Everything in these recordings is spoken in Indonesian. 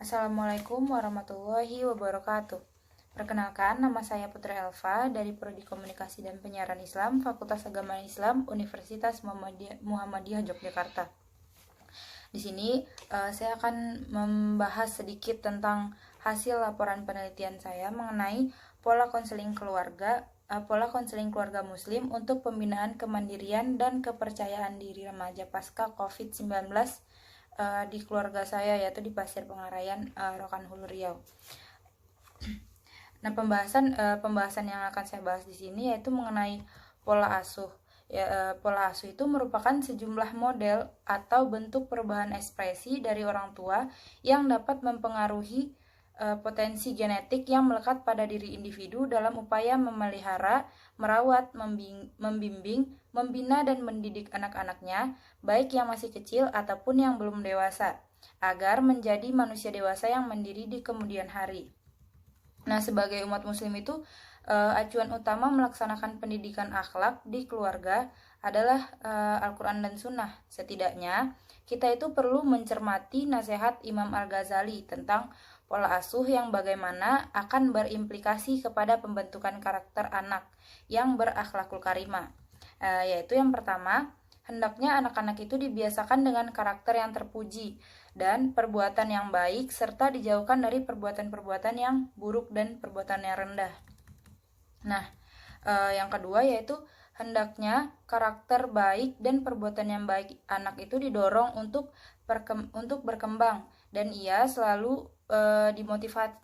Assalamualaikum warahmatullahi wabarakatuh. Perkenalkan, nama saya Putri Elva dari Prodi Komunikasi dan Penyiaran Islam, Fakultas Agama Islam, Universitas Muhammadiyah Yogyakarta. Di sini saya akan membahas sedikit tentang hasil laporan penelitian saya mengenai pola konseling keluarga muslim untuk pembinaan kemandirian dan kepercayaan diri remaja pasca COVID-19 di keluarga saya, yaitu di Pasir Pengarayan, Rokan Hulu, Riau. Nah, pembahasan yang akan saya bahas di sini yaitu mengenai pola asuh. Pola asuh itu merupakan sejumlah model atau bentuk perubahan ekspresi dari orang tua yang dapat mempengaruhi potensi genetik yang melekat pada diri individu dalam upaya memelihara, merawat, membimbing, membina dan mendidik anak-anaknya, baik yang masih kecil ataupun yang belum dewasa, agar menjadi manusia dewasa yang mandiri di kemudian hari. Nah, sebagai umat muslim itu, acuan utama melaksanakan pendidikan akhlak di keluarga adalah Al-Quran dan Sunnah. Setidaknya, kita itu perlu mencermati nasihat Imam Al-Ghazali tentang pola asuh yang bagaimana akan berimplikasi kepada pembentukan karakter anak yang berakhlakul karimah. Yaitu yang pertama, hendaknya anak-anak itu dibiasakan dengan karakter yang terpuji dan perbuatan yang baik, serta dijauhkan dari perbuatan-perbuatan yang buruk dan perbuatan yang rendah. Nah, yang kedua yaitu hendaknya karakter baik dan perbuatan yang baik anak itu didorong untuk berkembang, dan ia selalu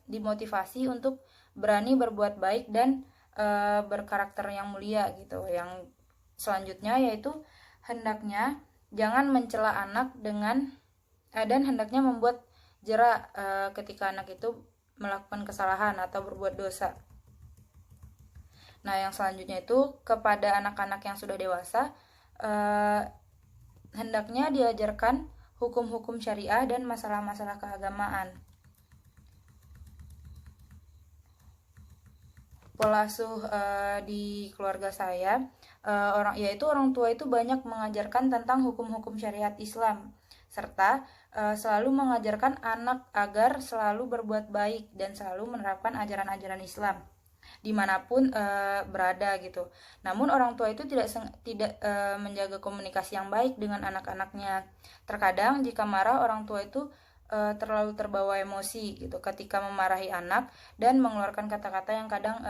dimotivasi untuk berani berbuat baik dan berkarakter yang mulia gitu. Yang selanjutnya yaitu hendaknya jangan mencela anak dan hendaknya membuat jera ketika anak itu melakukan kesalahan atau berbuat dosa. Nah, yang selanjutnya itu kepada anak-anak yang sudah dewasa, hendaknya diajarkan hukum-hukum syariah dan masalah-masalah keagamaan. Pola asuh di keluarga saya, orang tua itu banyak mengajarkan tentang hukum-hukum syariat Islam, serta selalu mengajarkan anak agar selalu berbuat baik dan selalu menerapkan ajaran-ajaran Islam dimanapun berada gitu. Namun orang tua itu tidak menjaga komunikasi yang baik dengan anak-anaknya. Terkadang jika marah, orang tua itu terlalu terbawa emosi gitu ketika memarahi anak dan mengeluarkan kata-kata yang kadang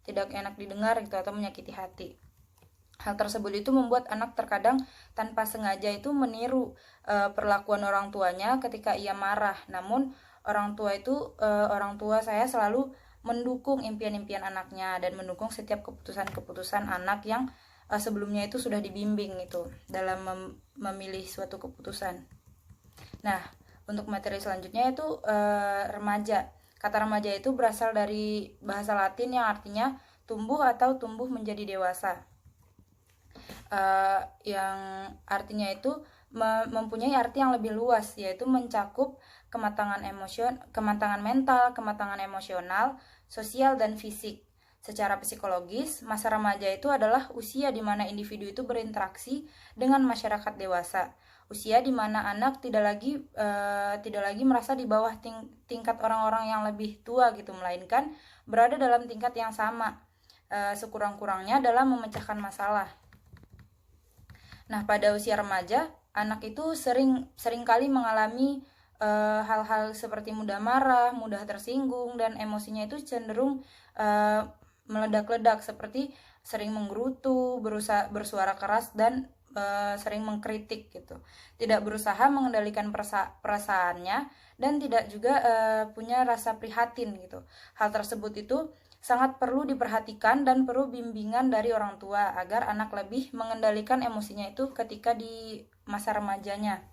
tidak enak didengar gitu atau menyakiti hati. Hal tersebut itu membuat anak terkadang tanpa sengaja itu meniru perlakuan orang tuanya ketika ia marah. Namun orang tua saya selalu mendukung impian-impian anaknya dan mendukung setiap keputusan-keputusan anak yang sebelumnya itu sudah dibimbing itu dalam memilih suatu keputusan. Nah, untuk materi selanjutnya itu remaja. Kata remaja itu berasal dari bahasa Latin yang artinya tumbuh atau tumbuh menjadi dewasa. Yang artinya itu mempunyai arti yang lebih luas, yaitu mencakup kematangan mental, kematangan emosional, sosial, dan fisik. Secara psikologis, masa remaja itu adalah usia di mana individu itu berinteraksi dengan masyarakat dewasa. Usia di mana anak tidak lagi merasa di bawah tingkat orang-orang yang lebih tua gitu, melainkan berada dalam tingkat yang sama, sekurang-kurangnya dalam memecahkan masalah. Nah, pada usia remaja, anak itu seringkali mengalami hal-hal seperti mudah marah, mudah tersinggung, dan emosinya itu cenderung meledak-ledak, seperti sering menggerutu, bersuara keras, dan sering mengkritik gitu. Tidak berusaha mengendalikan perasaannya dan tidak juga punya rasa prihatin gitu. Hal tersebut itu sangat perlu diperhatikan dan perlu bimbingan dari orang tua agar anak lebih mengendalikan emosinya itu ketika di masa remajanya.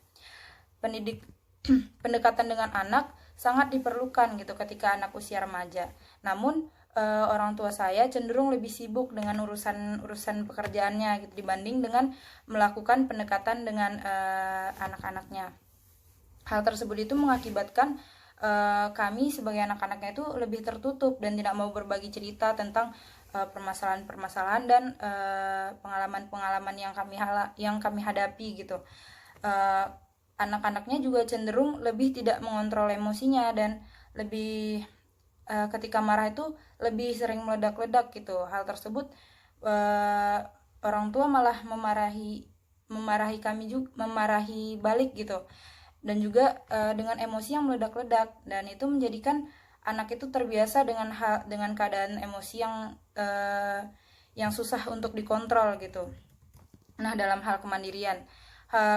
Pendekatan dengan anak sangat diperlukan gitu ketika anak usia remaja. Namun orang tua saya cenderung lebih sibuk dengan urusan pekerjaannya gitu dibanding dengan melakukan pendekatan dengan anak-anaknya. Hal tersebut itu mengakibatkan kami sebagai anak-anaknya itu lebih tertutup dan tidak mau berbagi cerita tentang permasalahan-permasalahan dan pengalaman-pengalaman yang kami hadapi gitu. anak-anaknya juga cenderung lebih tidak mengontrol emosinya dan lebih ketika marah itu lebih sering meledak-ledak gitu. Hal tersebut orang tua malah memarahi kami juga, memarahi balik gitu, dan juga dengan emosi yang meledak-ledak, dan itu menjadikan anak itu terbiasa dengan keadaan emosi yang susah untuk dikontrol gitu. Nah, dalam hal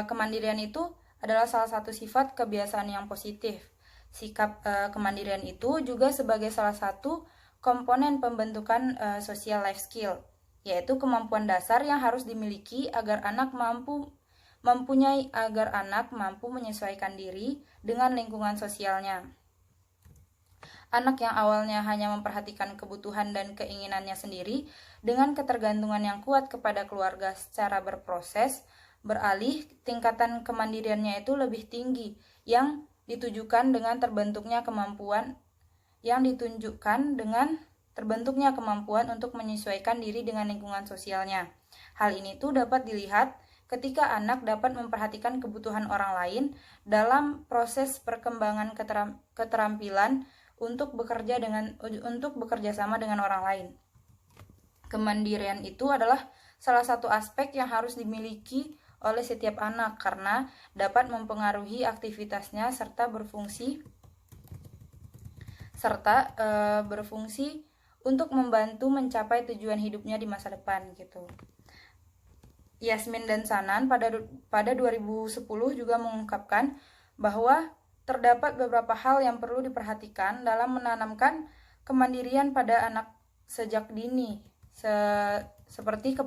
kemandirian itu adalah salah satu sifat kebiasaan yang positif. Sikap kemandirian itu juga sebagai salah satu komponen pembentukan social life skill, yaitu kemampuan dasar yang harus dimiliki agar anak mampu menyesuaikan diri dengan lingkungan sosialnya. Anak yang awalnya hanya memperhatikan kebutuhan dan keinginannya sendiri, dengan ketergantungan yang kuat kepada keluarga secara berproses, beralih tingkatan kemandiriannya itu lebih tinggi, yang ditunjukkan dengan terbentuknya kemampuan untuk menyesuaikan diri dengan lingkungan sosialnya. Hal ini tuh dapat dilihat ketika anak dapat memperhatikan kebutuhan orang lain dalam proses perkembangan keterampilan untuk bekerja sama dengan orang lain. Kemandirian itu adalah salah satu aspek yang harus dimiliki oleh setiap anak karena dapat mempengaruhi aktivitasnya serta berfungsi untuk membantu mencapai tujuan hidupnya di masa depan gitu. Yasmin dan Sanan pada 2010 juga mengungkapkan bahwa terdapat beberapa hal yang perlu diperhatikan dalam menanamkan kemandirian pada anak sejak dini, seperti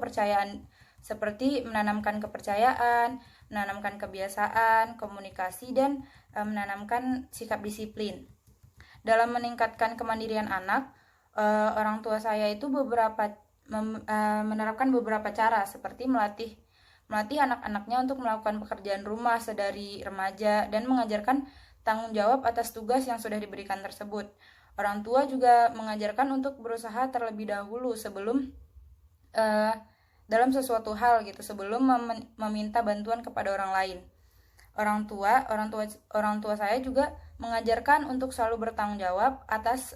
menanamkan kepercayaan, menanamkan kebiasaan, komunikasi, dan menanamkan sikap disiplin. Dalam meningkatkan kemandirian anak, orang tua saya itu menerapkan beberapa cara, seperti melatih anak-anaknya untuk melakukan pekerjaan rumah sedari remaja dan mengajarkan tanggung jawab atas tugas yang sudah diberikan tersebut. Orang tua juga mengajarkan untuk berusaha terlebih dahulu sebelum dalam sesuatu hal gitu, sebelum meminta bantuan kepada orang lain. Orang tua saya juga mengajarkan untuk selalu bertanggung jawab atas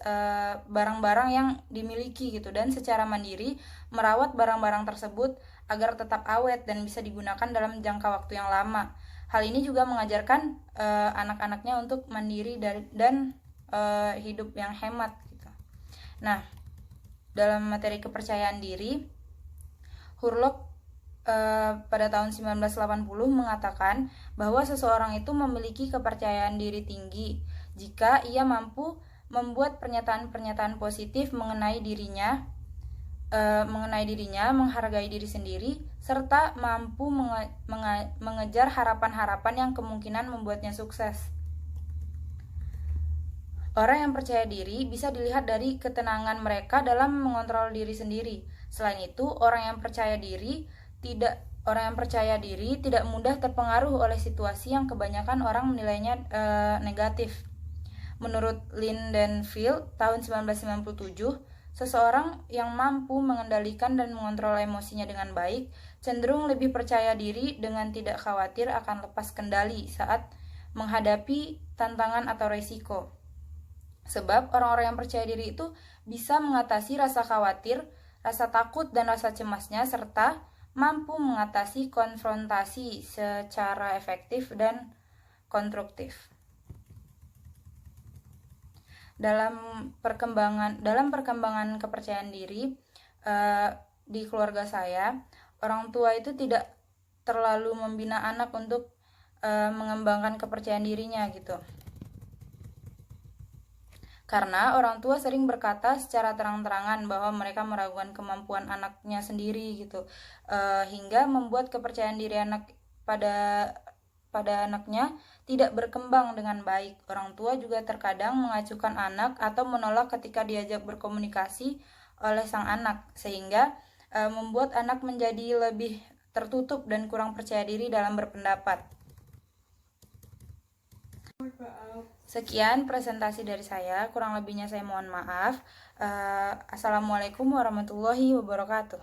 barang-barang yang dimiliki gitu, dan secara mandiri merawat barang-barang tersebut agar tetap awet dan bisa digunakan dalam jangka waktu yang lama. Hal ini juga mengajarkan anak-anaknya untuk mandiri dan hidup yang hemat gitu. Nah, dalam materi kepercayaan diri, Hurlock pada tahun 1980 mengatakan bahwa seseorang itu memiliki kepercayaan diri tinggi jika ia mampu membuat pernyataan-pernyataan positif mengenai dirinya, menghargai diri sendiri, serta mampu mengejar harapan-harapan yang kemungkinan membuatnya sukses. Orang yang percaya diri bisa dilihat dari ketenangan mereka dalam mengontrol diri sendiri. Selain itu, orang yang percaya diri tidak mudah terpengaruh oleh situasi yang kebanyakan orang menilainya negatif. Menurut Lindenfield tahun 1997, seseorang yang mampu mengendalikan dan mengontrol emosinya dengan baik cenderung lebih percaya diri dengan tidak khawatir akan lepas kendali saat menghadapi tantangan atau risiko. Sebab orang-orang yang percaya diri itu bisa mengatasi rasa khawatir, rasa takut, dan rasa cemasnya, serta mampu mengatasi konfrontasi secara efektif dan konstruktif. Dalam perkembangan kepercayaan diri di keluarga saya, orang tua itu tidak terlalu membina anak untuk mengembangkan kepercayaan dirinya gitu. Karena orang tua sering berkata secara terang-terangan bahwa mereka meragukan kemampuan anaknya sendiri gitu, hingga membuat kepercayaan diri anak pada anaknya tidak berkembang dengan baik. Orang tua juga terkadang mengacuhkan anak atau menolak ketika diajak berkomunikasi oleh sang anak, sehingga membuat anak menjadi lebih tertutup dan kurang percaya diri dalam berpendapat. Sekian presentasi dari saya, kurang lebihnya saya mohon maaf. Assalamualaikum warahmatullahi wabarakatuh.